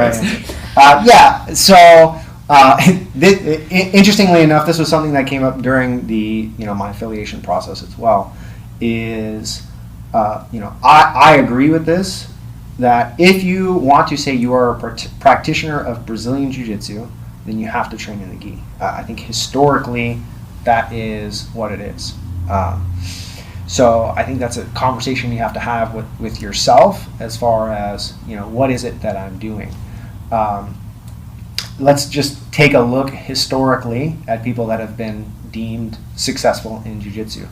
right answer. Yeah. So, interestingly enough, this was something that came up during the my affiliation process as well. Is I agree with this, that if you want to say you are a practitioner of Brazilian Jiu-Jitsu, then you have to train in the gi. I think historically that is what it is. So I think that's a conversation you have to have with yourself as far as, what is it that I'm doing? Let's just take a look historically at people that have been deemed successful in jiu-jitsu.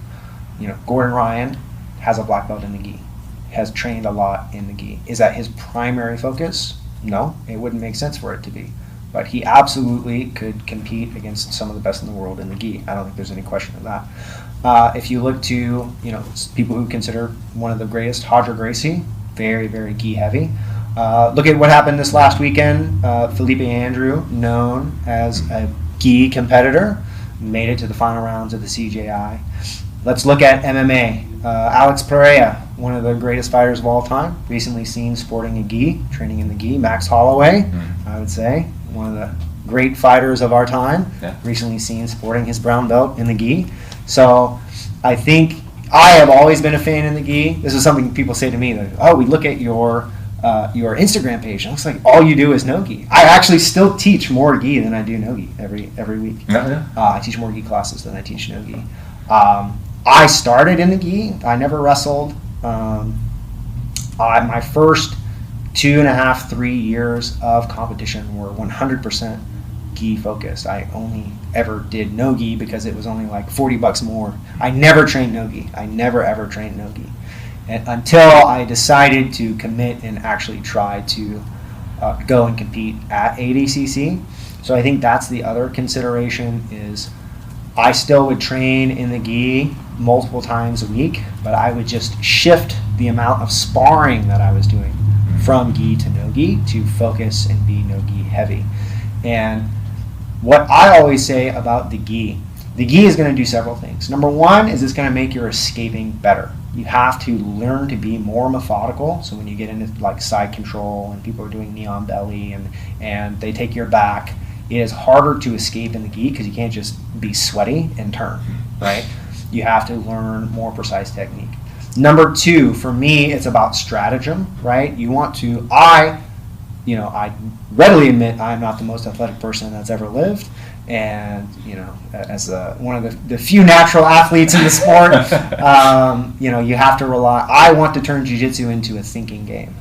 Gordon Ryan has a black belt in the gi, has trained a lot in the gi. Is that his primary focus? No, it wouldn't make sense for it to be. But he absolutely could compete against some of the best in the world in the gi. I don't think there's any question of that. If you look to, people who consider one of the greatest, Roger Gracie, very, very gi heavy. Look at what happened this last weekend. Felipe Andrew, known as a gi competitor, made it to the final rounds of the CJI. Let's look at MMA. Alex Pereira, one of the greatest fighters of all time, recently seen sporting a gi, training in the gi. Max Holloway, I would say, one of the great fighters of our time, recently seen sporting his brown belt in the gi. So I think I have always been a fan in the gi. This is something people say to me, that, we look at your Instagram page. It looks like all you do is no gi. I actually still teach more gi than I do no gi every week. I teach more gi classes than I teach no gi. I started in the gi. I never wrestled. My first 2.5, 3 years of competition were 100% gi focused. I only ever did no gi because it was only like $40 more. I never trained no gi. I never ever trained no gi, and until I decided to commit and actually try to go and compete at ADCC. So I think that's the other consideration, is I still would train in the gi multiple times a week, but I would just shift the amount of sparring that I was doing from gi to no gi to focus and be no gi heavy. And what I always say about the gi is going to do several things. Number one is it's going to make your escaping better. You have to learn to be more methodical. So when you get into like side control and people are doing knee on belly and they take your back, it is harder to escape in the gi because you can't just be sweaty and turn, right? You have to learn more precise technique. Number two, for me, it's about stratagem, right? You want to, I readily admit I'm not the most athletic person that's ever lived. And, as one of the few natural athletes in the sport, you have to rely, I want to turn jiu-jitsu into a thinking game.